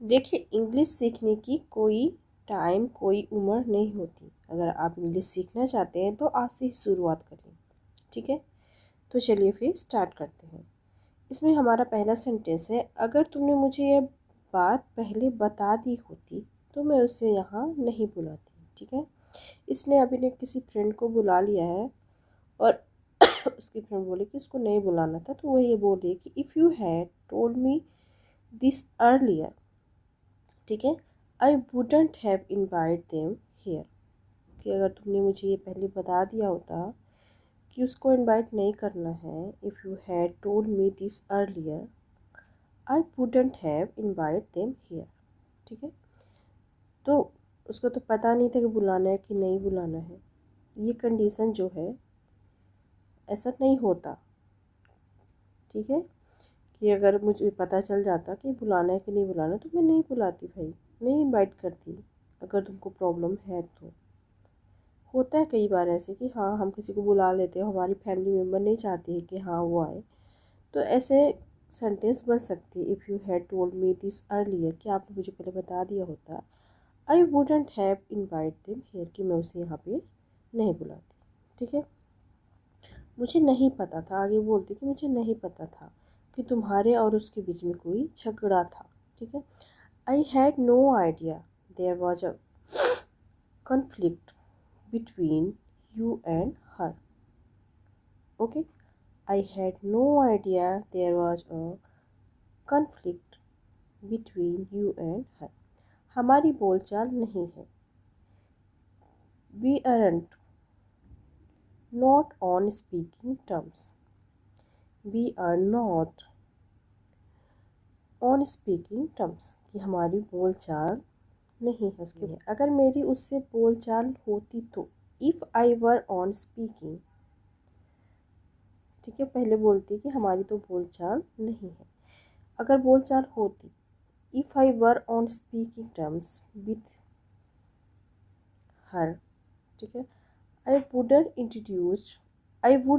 देखिए, इंग्लिश सीखने की कोई टाइम, कोई उम्र नहीं होती। अगर आप इंग्लिश सीखना चाहते हैं तो आज से ही शुरुआत करिए। ठीक है, तो चलिए फिर स्टार्ट करते हैं। इसमें हमारा पहला सेंटेंस है, अगर तुमने मुझे यह बात पहले बता दी होती तो मैं उसे यहाँ नहीं बुलाती। ठीक है, इसने अभी ने किसी फ्रेंड को बुला लिया है और उसकी फ्रेंड बोले कि उसको नहीं बुलाना था, तो वो ये बोल रही है कि if you had told me this earlier, ठीक है, I wouldn't have invite them here, कि अगर तुमने मुझे ये पहले बता दिया होता कि उसको इनवाइट नहीं करना है, if you had told me this earlier I wouldn't have invite them here. ठीक है, तो उसको तो पता नहीं था कि बुलाना है कि नहीं बुलाना है। ये कंडीशन जो है, ऐसा नहीं होता। ठीक है, कि अगर मुझे पता चल जाता कि बुलाना है कि नहीं बुलाना तो मैं नहीं बुलाती भाई, नहीं इनवाइट करती। अगर तुमको प्रॉब्लम है तो होता है कई बार ऐसे कि हाँ हम किसी को बुला लेते हैं, हमारी फैमिली मेम्बर नहीं चाहती है कि हाँ वो आए, तो ऐसे सेंटेंस बन सकती है, if you had told me this earlier, कि आपने मुझे पहले बता दिया होता, I wouldn't have invite them here, कि मैं उसे यहाँ पे नहीं बुलाती। ठीक है, मुझे नहीं पता था, आगे बोलती कि मुझे नहीं पता था कि तुम्हारे और उसके बीच में कोई झगड़ा था। ठीक है, I had no idea there was a conflict between you and her. Okay, I had no idea there was a conflict between you and her. हमारी बोलचाल नहीं है। We aren't not on speaking terms. We are not on speaking terms, कि हमारी बोलचाल नहीं है उसके लिए। अगर मेरी उससे बोलचाल होती तो, if I were on speaking, ठीक है, पहले बोलती कि हमारी तो बोलचाल नहीं है। अगर बोलचाल होती, if I were on speaking terms with her, ठीक है, I would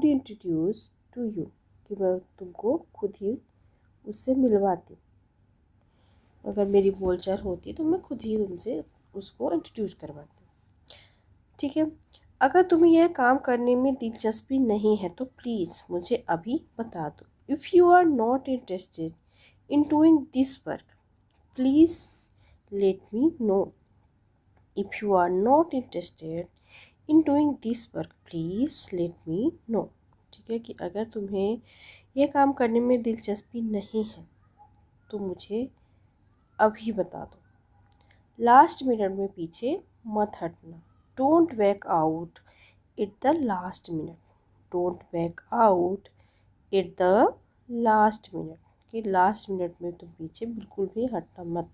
introduce to you, कि मैं तुमको खुद ही उससे मिलवाती। अगर मेरी बोलचाल होती तो मैं खुद ही तुमसे उसको इंट्रोड्यूस करवाती। ठीक है, अगर तुम्हें यह काम करने में दिलचस्पी नहीं है तो प्लीज़ मुझे अभी बता दो। If you are not interested in doing this work please let me know. If you are not interested in doing this work please let me know. ठीक है, कि अगर तुम्हें यह काम करने में दिलचस्पी नहीं है तो मुझे अभी बता दो। लास्ट मिनट में पीछे मत हटना। Don't back out at the last minute. Don't back out at the last minute, कि लास्ट मिनट में तुम पीछे बिल्कुल भी हटना मत।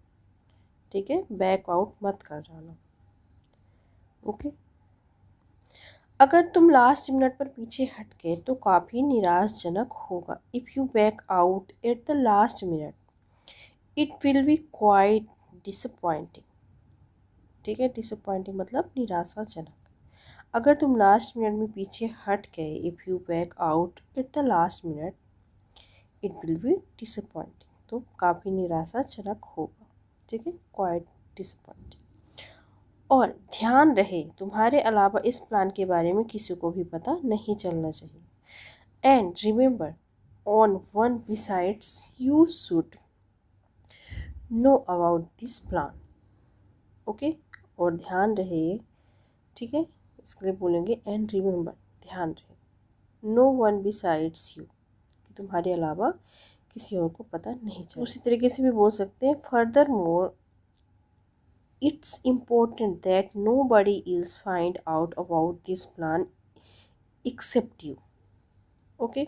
ठीक है, बैक आउट मत कर जाना। ओके, अगर तुम लास्ट मिनट पर पीछे हट गए तो काफ़ी निराशजनक होगा। If you back out at the last minute it will be quite disappointing. ठीक है, डिसअपॉइंटिंग मतलब निराशाजनक। अगर तुम लास्ट मिनट में पीछे हट गए, if you back out at the last minute it will be disappointing, तो काफ़ी निराशाजनक होगा। ठीक है, क्वाइट डिसअपॉइंटिंग। और ध्यान रहे, तुम्हारे अलावा इस प्लान के बारे में किसी को भी पता नहीं चलना चाहिए। And remember, on one besides you should know about this plan. Okay, और ध्यान रहे, ठीक है, इसके लिए बोलेंगे एंड रिमेंबर, ध्यान रहे, नो वन बिसाइड्स यू, कि तुम्हारे अलावा किसी और को पता नहीं चले। उसी तरीके से भी बोल सकते हैं, furthermore it's important that nobody is find out about this plan except you. Okay,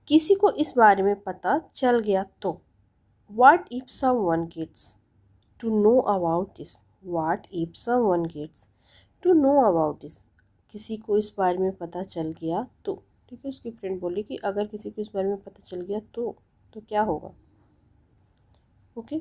किसी को इस बारे में पता चल गया तो, what if someone gets to know about this, what if someone gets to know about this, किसी को इस बारे में पता चल गया तो। ठीक है, उसकी फ्रेंड बोली कि अगर किसी को इस बारे में पता चल गया तो क्या होगा। ओके।